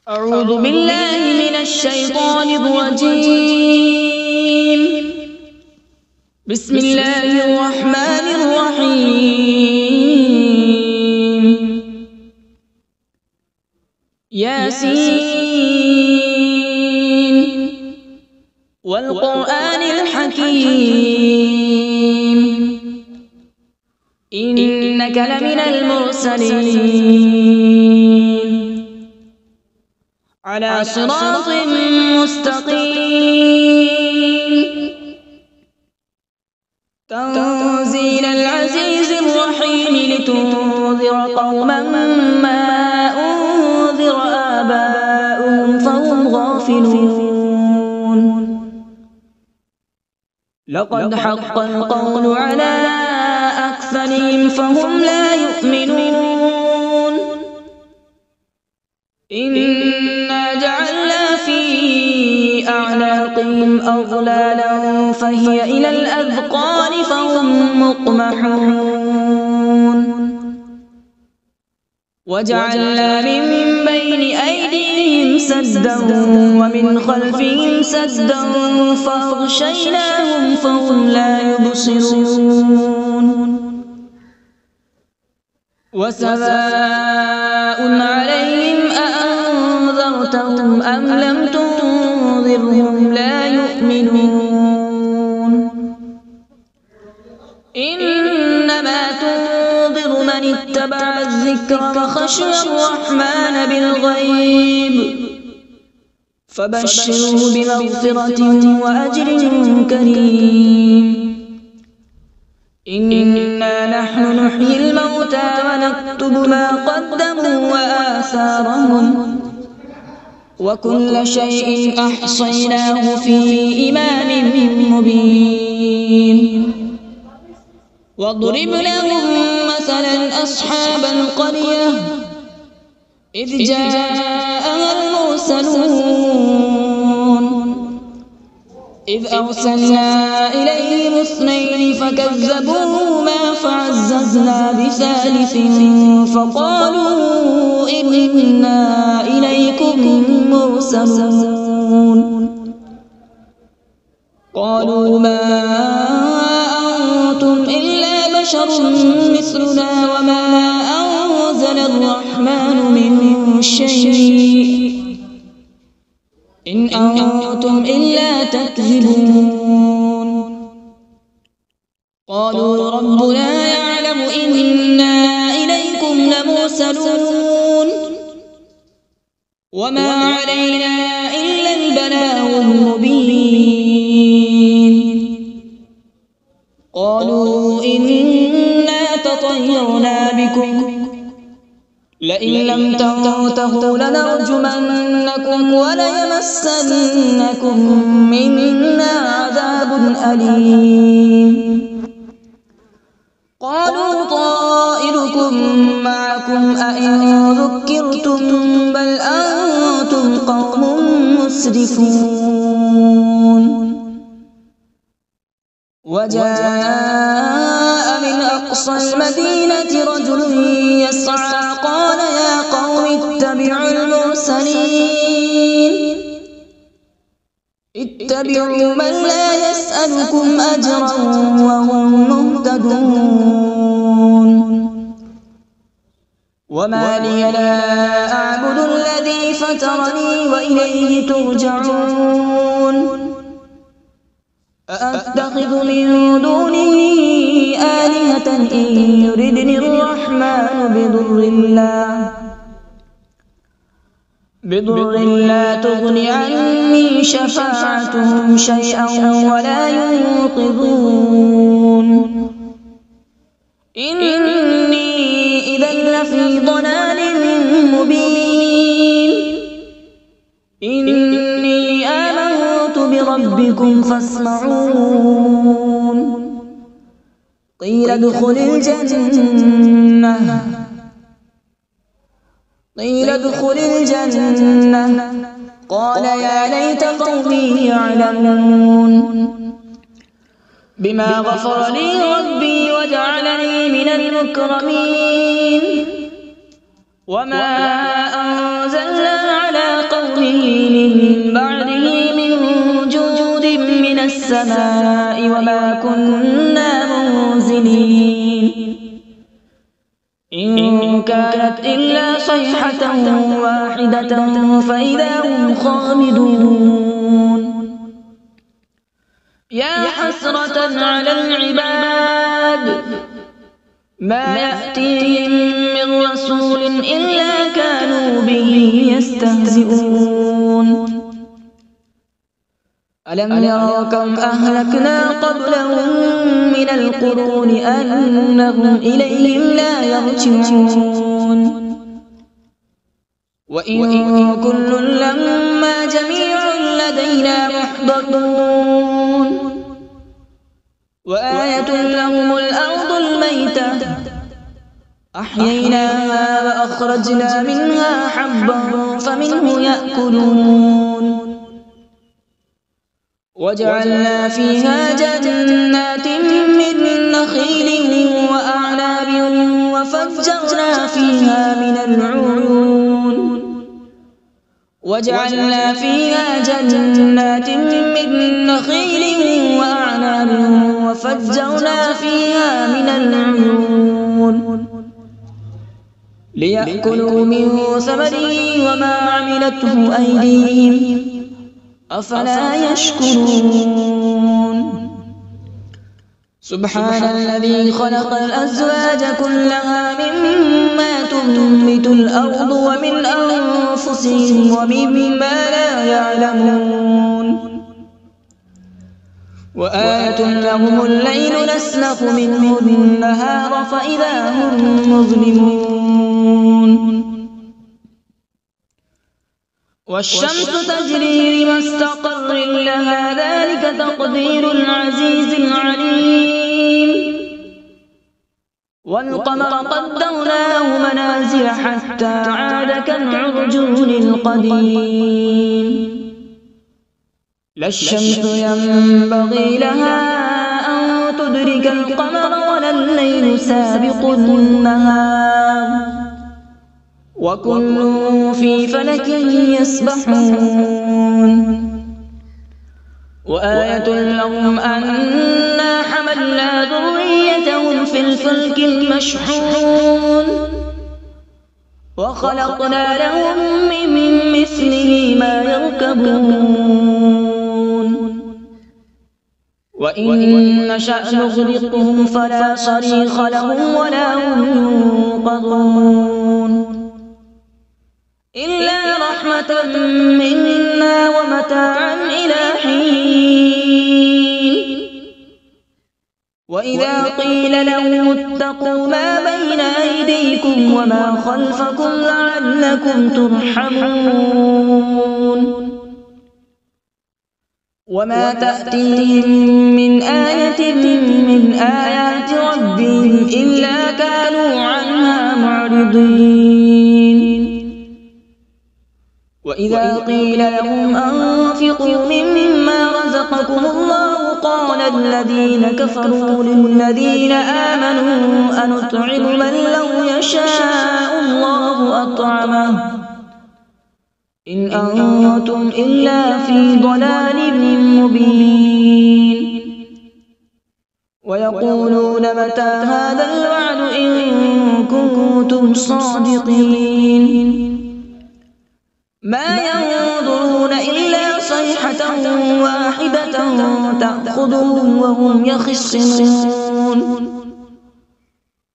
أعوذ بالله من الشيطان الرجيم. بسم الله الرحمن الرحيم. ياسين والقرآن الحكيم إنك لمن المرسلين على صراط مستقيم تنزيل العزيز الرحيم لتنذر قوما ما أنذر آباؤهم فهم غافلون. لقد حق القول على أكثرهم فهم لا يؤمنون. إنا جعلنا في أعناقهم أغلالا فهي إلى الأذقان فهم مقمحون. وجعلنا من بين أيديهم سدا ومن خلفهم سدا فأغشيناهم فهم لا يبصرون. وسواء عليهم أأنذرتهم أم لم تنذرهم لا يؤمنون. إنما تنذر من اتبع الذكر وخشي الرحمن بالغيب فبشره بمغفرة وأجر كريم. إنا نحن نحيي الموتى ونكتب ما قدموا وآثارهم وكل شيء أحصيناه في إمام مبين. واضرب لهم مثلا أصحاب القرية إذ جاءها المرسلون إذ أرسلنا إليهم اثنين فكذبوهما فعززنا بثالث فقالوا إنا إليكم مرسلون. قالوا ما أنتم إلا بشر مثلنا وما أنزل الرحمن من شيء إن أنتم إلا تكذبون. قالوا ربنا يعلم إنا إليكم لمرسلون وما علينا إلا البلاغ المبين. قالوا إنا تطيرنا بكم لئن لم تنتهوا لنرجمنكم وليمسنكم منا عذاب أليم. قالوا طائركم معكم أئن ذكرتم بل أنتم قوم مسرفون. وجاء من أقصى المدينة رجل يسعى قال يا قوم اتبعوا المرسلين اتبعوا من لا يسألكم أجرا وهم مهتدون. وما لي لا أعبد الذي فطرني وإليه ترجعون. أأتخذ من دونه آلهة إن يردني الرحمن بضر لا تغن عني شفاعتهم شيئا ولا ينقذون. إني إذا لفي ضلال مبين. إني آمنت بربكم فاسمعون. قيل ادخل الجنة قال يا ليت قومي يعلمون بما غفر لي ربي وجعلني من المكرمين. وما أنزلنا على قوله من بعده من جود من السماء وما كنا منزلين إن كانت إلا صيحة واحدة فإذا هم خامدون يا حسرة على العباد ما يأتيهم من رسول إلا كانوا به يستهزئون ألم يروا كم أهلكنا قبلهم من القرون أنهم إليهم لا يرجعون وإن كل لما جميع لدينا محضرون وآية لهم الأرض الميتة أحييناها وأخرجنا منها حبا فمنه يأكلون وجعلنا فيها جنات من نخيل وأعناب وفجرنا فيها من العيون وجعلنا فيها جنات من نخيل وأعناب وفجرنا فيها من العيون ليأكلوا من ثمره وما عملته أيديهم أفلا يشكرون سبحان الذي خلق الأزواج كلها مما تنبت الأرض ومن أنفسهم ومما لا يعلمون وآية لهم الليل نسلخ منه النهار فإذا هم مظلمون والشمس تجري لمستقر لها ذلك تقدير العزيز العليم والقمر قدرناه منازل حتى عاد كالعرجون القديم لا الشمس ينبغي لها أن تدرك القمر ولا الليل سابق النهار وكل في فلك يسبحون وآية لهم أنا حملنا ذريتهم في الفلك المشحون وخلقنا لهم من مثله ما يركبون وإن نشأ نغرقهم فلا صريخ لهم ولا هم ينقذون إلا رحمة منا ومتاعا إلى حين وإذا قيل لهم اتقوا ما بين أيديكم وما خلفكم لعلكم ترحمون وما تأتيهم من آية من آيات ربهم إلا كانوا عنها معرضين وإذا قيل لهم أنفقوا مما رزقكم الله قال الذين كفروا للذين آمنوا أنطعم من لو يشاء الله أطعمه إن أنتم إلا في ضلال مبين ويقولون متى هذا الوعد إن كنتم صادقين ما ينظرون إلا صيحة واحدة تأخذهم وهم يخصمون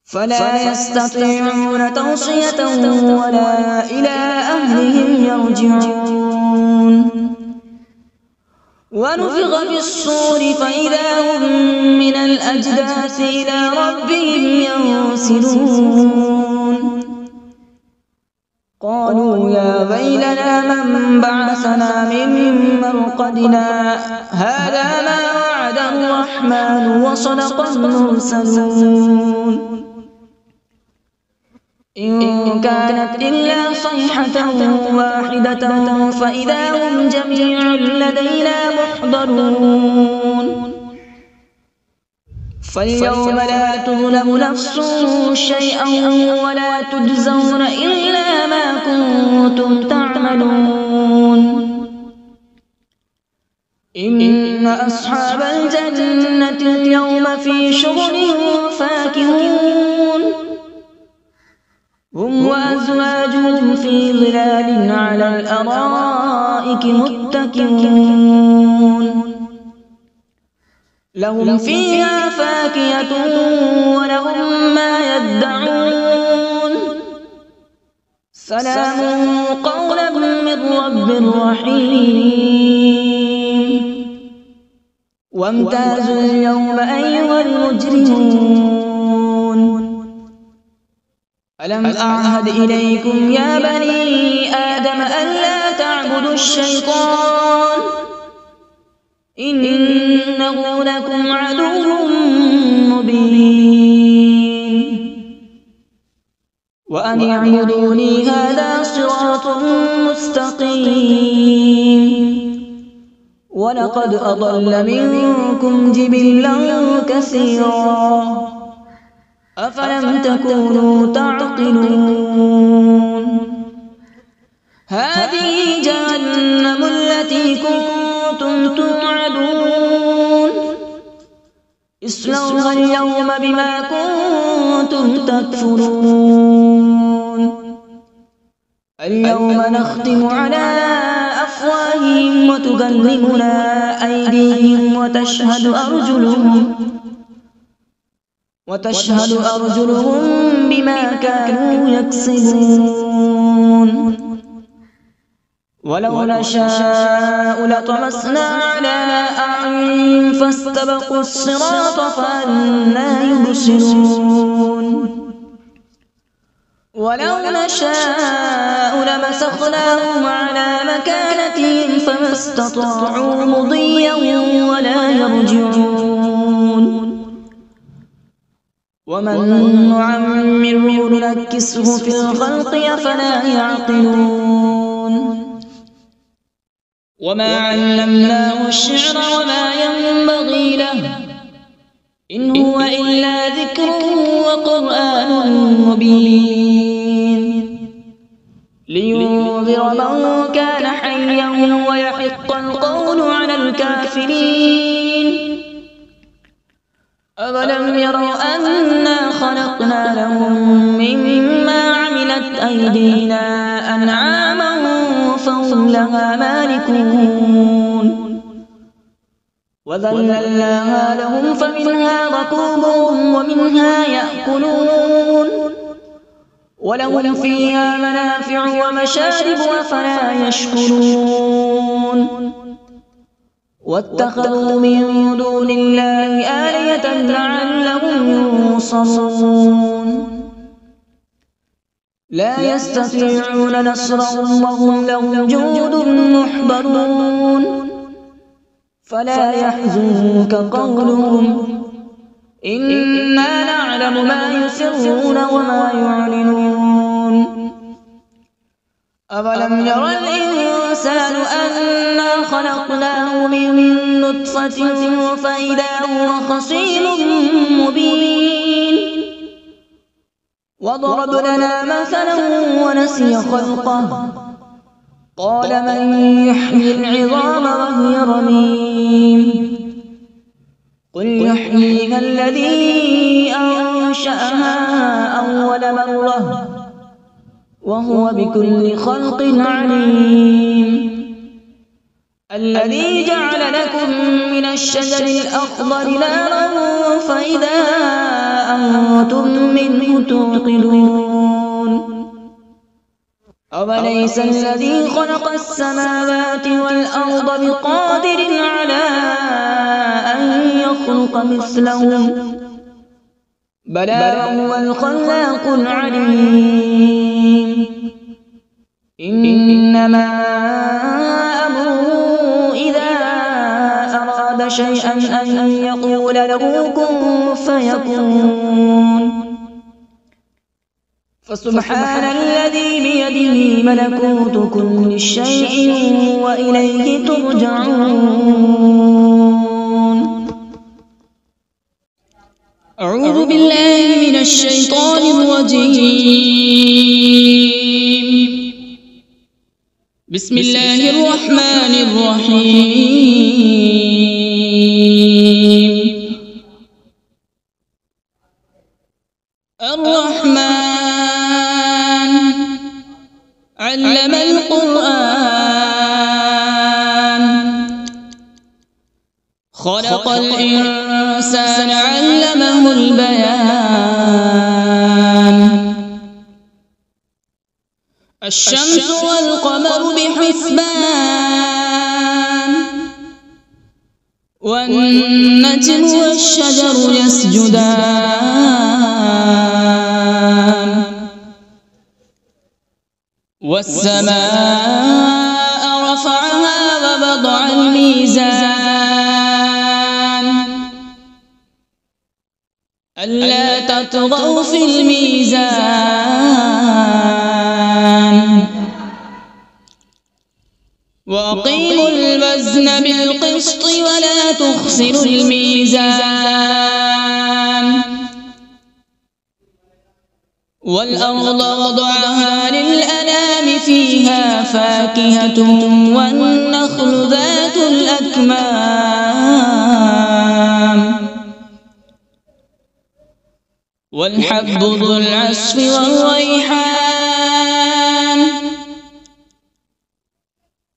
فلا يستطيعون توصية ولا إلى أهلهم يرجعون ونفخ في الصور فإذا هم من الأجداث إلى ربهم ينسلون قالوا يا ويلنا من بعثنا من مرقدنا هذا ما وعد الرحمن وصدق المرسلون إن كانت إلا صيحة واحدة فإذا هم جميع لدينا محضرون فاليوم لا تظلم نفس شيئا ولا تجزون إلا ما كنتم تعملون إن أصحاب الجنة اليوم في شغل فاكهون هم وأزواجهم في ظلال على الأرائك متكئون لهم فيها فاكهة ولهم ما يدعون سلام قولا من رب رحيم وامتازوا اليوم أيها المجرمون ألم أعهد إليكم يا بني آدم ألا تعبدوا الشيطان إنه لكم عدو مبين وأن اعبدوني هذا صراط مستقيم ولقد أضل منكم جبلا كثيرا أفلم تكونوا تعقلون هذه جهنم التي كنتم توعدون اصلوها اليوم بما كنتم تكفرون اليوم نختم على أفواههم وتكلمنا أيديهم وتشهد أرجلهم بما كانوا يكسبون ولو نشاء لطمسنا على أعينهم فاستبقوا الصراط فأنى يبصرون ولو نشاء لمسخناهم على مكانتهم فما استطاعوا مضيا ولا يرجعون ومن نعمره ننكسه في الخلق أفلا يعقلون وما علمناه الشعر وما ينبغي له إن هو إلا ذكر وقرآن مبين لينذر من كان حيا ويحق القول على الكافرين أولم يروا أنا خلقنا لهم مما عملت أيدينا أنعاما فهم لها مالكون وذللناها لهم فمنها ركوبهم ومنها يأكلون ولهم فيها منافع ومشارب أفلا يشكرون واتخذوا من دون الله آلهة لعلهم ينصرون لا يستطيعون نصرهم وهم لهم جند محضرون فلا يحزنك قولهم إنا نعلم ما يسرون وما يعلنون أولم ير الإنسان أنا خلقناه من نطفة فإذا هو خصيم مبين وضرب لنا مثلا ونسي خلقه قال من يحيي العظام وهي رميم قل يحييها الذي أنشأها أول مرة وهو بكل خلق عليم الذي جعل لكم من الشجر الأخضر نارا فإذا أنتم منه توقدون أوليس الذي خلق السماوات والأرض بقادر على أن يخلق مثلهم بلى وهو الخلاق العليم إنما أمره إذا أراد شيئا أن يقول له كن فيكون فسبحان الذي بيده ملكوت كل شيء وإليه ترجعون أعوذ بالله من الشيطان الرجيم بسم الله الرحمن الرحيم. الرحمن علم القرآن، خلق الإنسان علمه البيان. الشمس والقمر بحسبان، والنجم والشجر يسجدان. والسماء رفعها ووضع الميزان، ألا تطغوا في الميزان. وأقيموا الوزن بالقسط ولا تخسروا الميزان. والأرض وضعها للأنام، فيها فاكهة والنخل ذات الأكمام، والحب ذو العصف والريحان.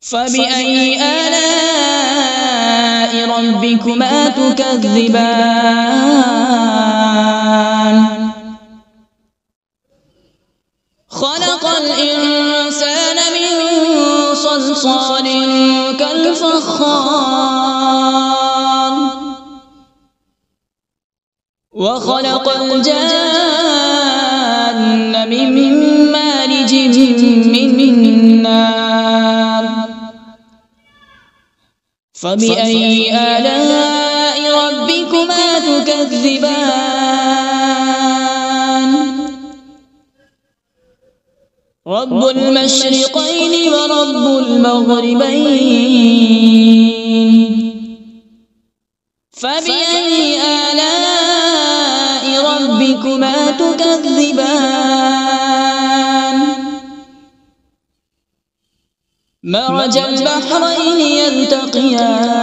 فبأي آلاء ربكما تكذبان؟ خلق الإنسان من صلصال كالفخار، وخلق الجان من مارج من نار. فبأي آلاء ربكما تكذبان؟ رب المشرقين ورب المغربين. فبأي آلاء ربكما تكذبان؟ مرج البحرين يلتقيان،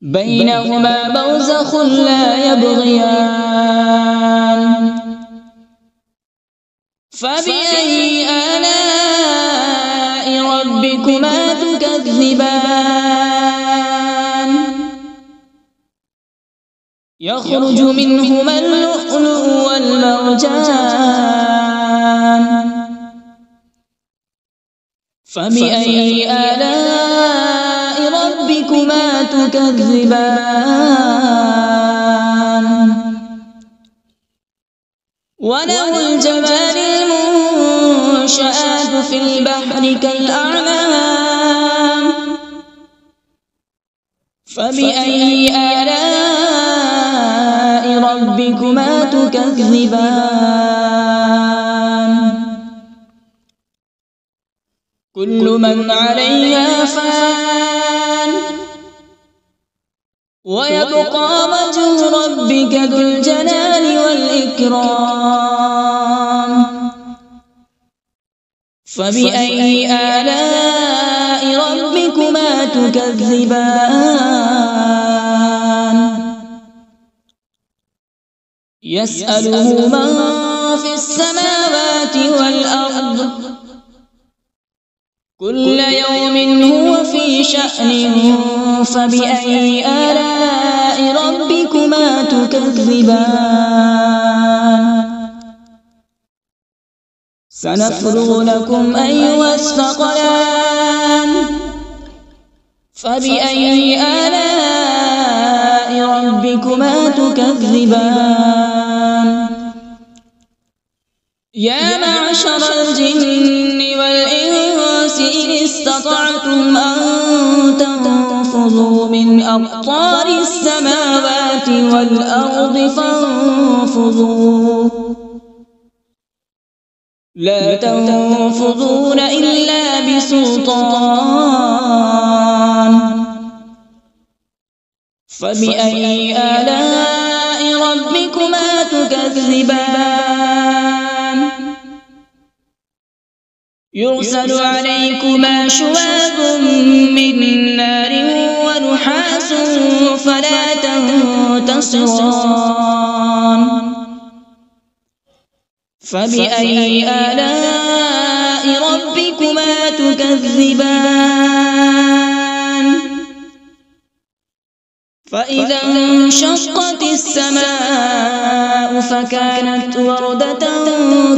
بينهما برزخ لا يبغيان. فبأي آلاء ربكما تكذبان؟ يخرج منهما اللؤلؤ والمرجان. فبأي آلاء ربكما تكذبان؟ وله الجوار المنشآت في البحر كالأعلام. فبأي آلاء ربكما تكذبان؟ كل من عليها فان، ويبقى وجه ربك ذو الجلال والإكرام. فبأي آلاء ربكما تكذبان؟ يسأله من في السماوات والأرض، كل يوم هو في شأن. فبأي آلاء ربكما تكذبان؟ سنفرغ لكم أيها الثقلان. فبأي آلاء ربكما تكذبان؟ يا معشر الجن والإنس إن استطعتم أن تنفذوا من أقطار السماوات والأرض فانفذوا، لا تنفذون إلا بسلطان. فبأي آلاء ربكما تكذبان؟ يرسل عليكما شواظ من نار ونحاس فلا تنتصران فبأي آلاء ربكما تكذبان فإذا انشقت السماء فكانت وردة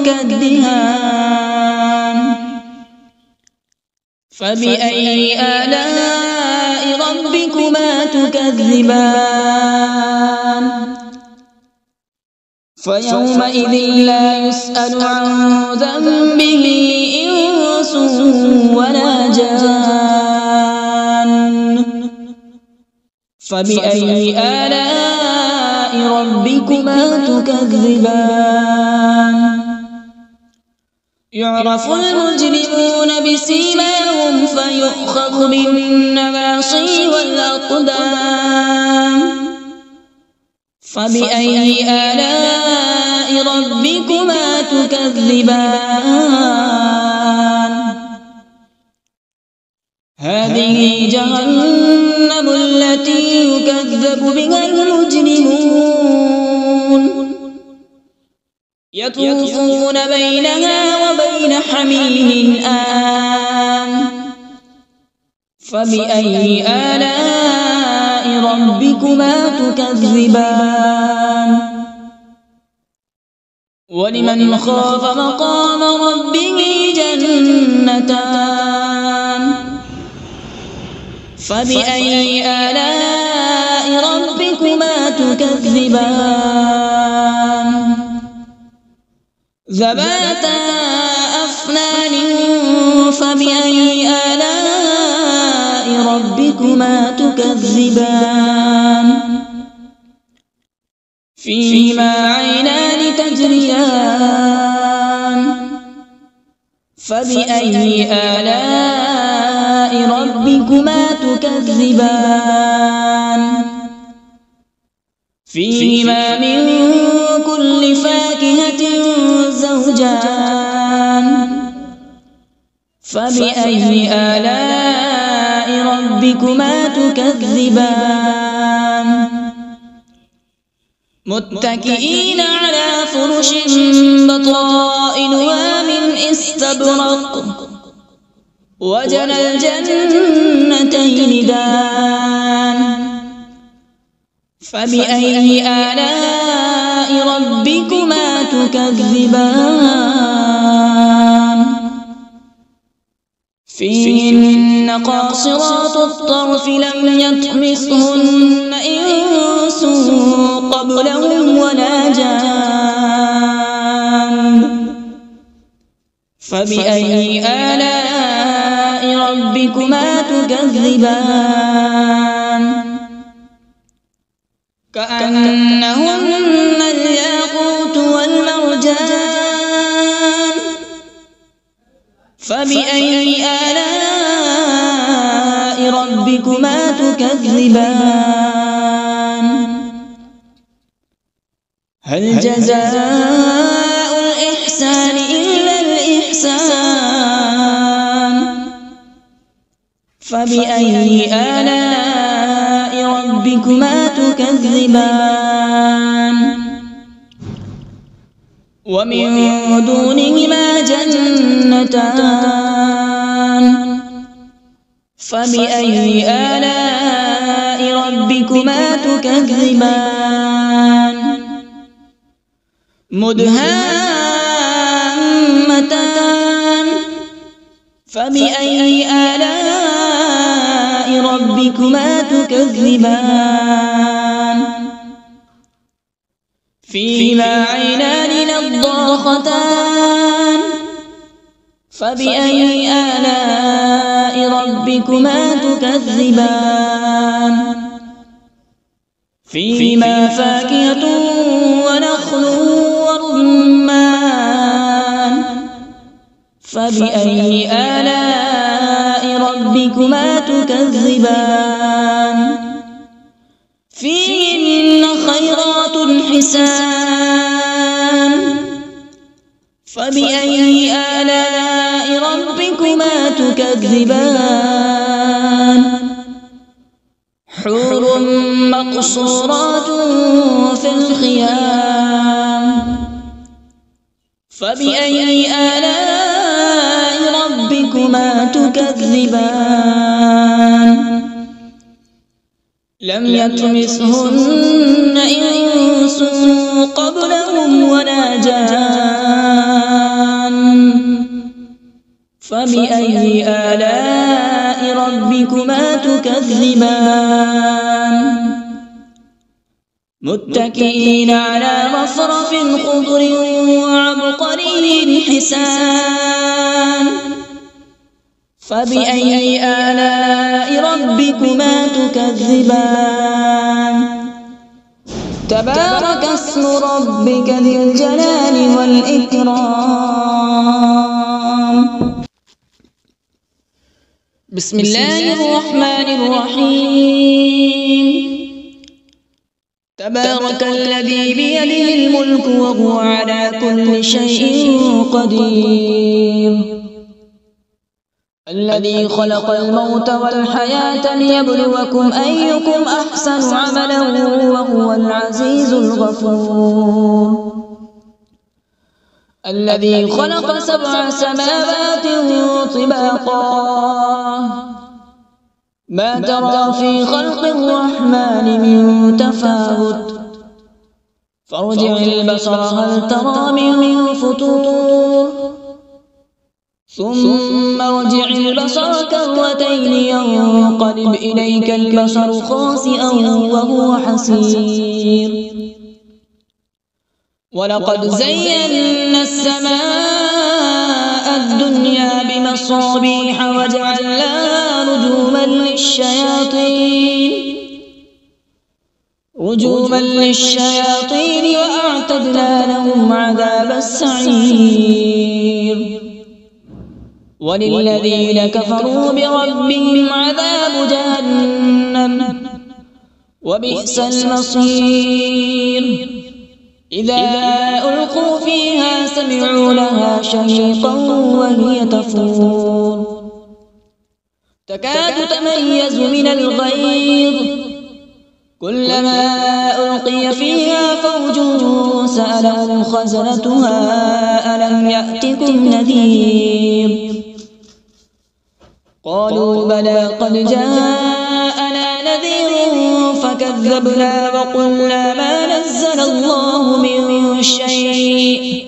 كالدهان فبأي آلاء ربكما تكذبان فيومئذ لا يسأل عن ذنبه إنس ولا جان فبأي آلاء ربكما تكذبان يعرف المجرمون بسيماهم فيؤخذ بالنواصي والأقدام فبأي آلاء ربكما تكذبان هذه جهنم التي يكذب بها المجرمون يطوفون بينها وبين حميم آن فبأي آلاء ربكما تكذبان ولمن خاف مقام ربه جنتان فبأي آلاء ربكما تكذبان ذواتا أفنان فبأي آلاء ربكما تكذبان فيهما عينان تجريان فبأي آلاء ربكما تكذبان فيهما من كل فاكهة زوجان فبأي آلاء ربكما تكذبان متكئين على فرش بطائنها من استبرق وجنى الجنتين دان فبأي آلاء ربكما تكذبان فيهن قاصرات الطرف لم يطمثهن إنس قبلهم ولا جان فبأي آلاء ربكما تكذبان كأنهن الياقوت والمرجان فبأي آلاء ربكما تكذبان هل جزاء الإحسان إلا الإحسان فبأي آلاء ربكما تكذبان ومن دونهما جنتان فبأي آلاء ربكما تكذبان مدهامتان فبأي آلاء ربكما تكذبان فيهما عينان نضاختان فبأي آلاء ربكما تكذبان فيهما فاكهة ونخل ورمان فبأي آلاء ربكما تكذبان فيهن خيرات حسان فبأي آلاء ربكما تكذبان حور مقصورات في الخيام فبأي آلاء ربكما تكذبان لم يطمثهن إنس قبلهم ولا جان فبأي آلاء ربكما تكذبان متكئين على رفرف خضر وعبقري حسان فبأي آلاء ربكما تكذبان تبارك اسم ربك ذي الجلال والإكرام بسم الله الرحمن الرحيم تبارك الذي بيده الملك وهو على كل شيء قدير الذي خلق الموت والحياة ليبلوكم أيكم أحسن عملا وهو العزيز الغفور الذي خلق 7 سماوات طباقا ما ترى في خلق الرحمن من تفاوت فارجع البصر هل ترى من فطور ثم ارجع البصر كرتين ينقلب إليك البصر خاسئا وهو حسير ولقد زينا السماء الدنيا بمصابيح وجعلناها رجوما للشياطين وأعتدنا لهم عذاب السعير وللذين كفروا بربهم عذاب جهنم وبئس المصير إذا ألقوا فيها سمعوا لها شهيقا وهي تفور تكاد تميز من الغيظ كلما ألقي فيها فوج سألهم خزنتها ألم يأتكم نذير قالوا بلى قد جاءنا نذير فكذبنا وقلنا ما نزل الله من شيء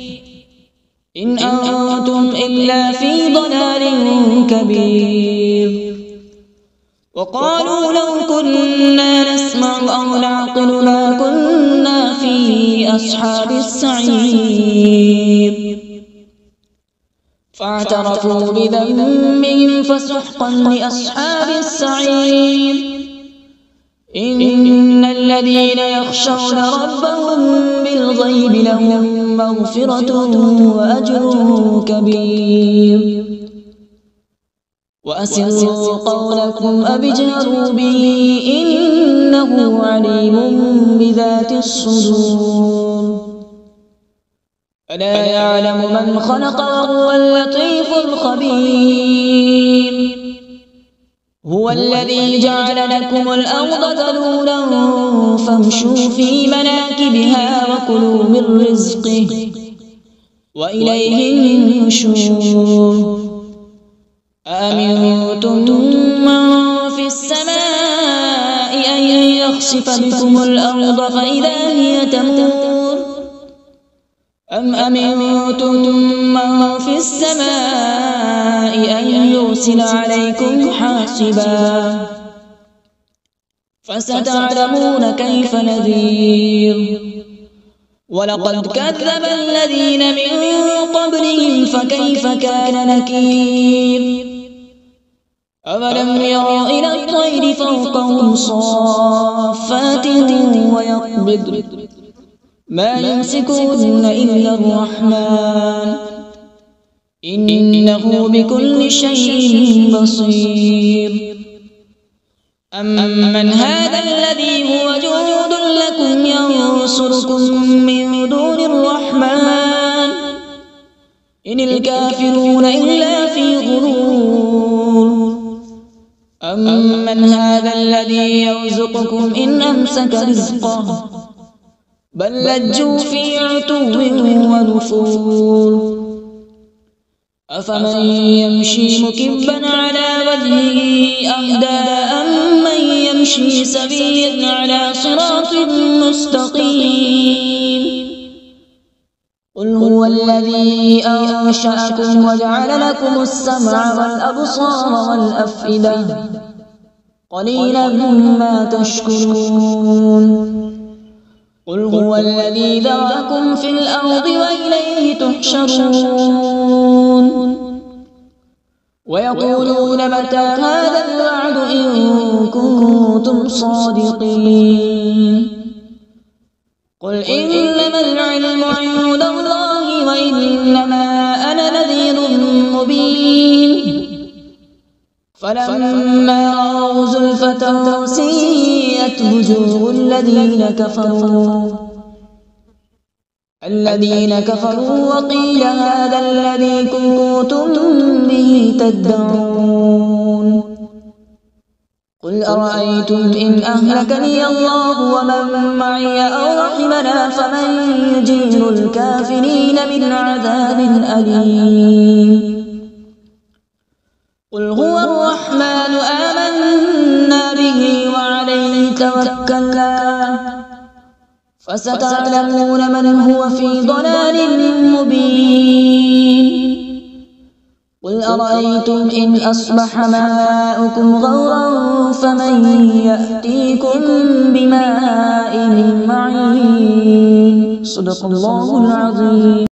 إن أنتم إلا في ضلال كبير وقالوا لو كنا نسمع أو نعقل ما كنا في أصحاب السعير فاعترفوا بذنبهم فسحقا لأصحاب السعير إن الذين يخشون ربهم بالغيب لهم مغفرة وأجر كبير وأسروا قولكم أو اجهروا به إنه عليم بذات الصدور ألا يعلم من خلق وهو اللطيف الخبير هو الذي جعل لكم الأرض ذلولا فامشوا في مناكبها وكلوا من رزقه وإليه النشور أأمنتم من في السماء أن يخسف بكم الأرض فإذا هي تمور أم أمنتم من في السماء أن يرسل عليكم حاصبا فستعلمون كيف نذير ولقد كذب الذين من قبلهم فكيف كان نكير أولم يروا إلى الطير فوقهم صافات ويقبض ما يمسكون إلا الرحمن إنه بكل شيء بصير أمن هذا الذي هو جند لكم ينصركم من دون الرحمن إن الكافرون إلا في غرور أمن هذا الذي يرزقكم إن أمسك رزقه بل لجوا في عتو ونفور أفمن يمشي مكبا على وجهه أهدى أمن يمشي سويا على صراط مستقيم قل هو الذي أنشأكم وجعل لكم السمع والأبصار والأفئدة قليلا ما تشكرون قل هو الذي ذرأكم في الأرض وإليه تحشرون ويقولون متى هذا الوعد إن كنتم صادقين قل إنما العلم عند الله وإنما أنا نذير مبين فلما رأوا زلفة سيئت وجوه الذين كفروا وقيل هذا الذي كنتم به تدعون قل أرأيتم إن أهلكني الله ومن معي أو رحمنا فمن يجير الكافرين من عذاب أليم قل هو الرحمن آمنا به وعليه توكلنا فستعلمون من هو في ضلال مبين قل أرأيتم إن أصبح ماؤكم غورا فمن يأتيكم بماء معين صدق الله العظيم.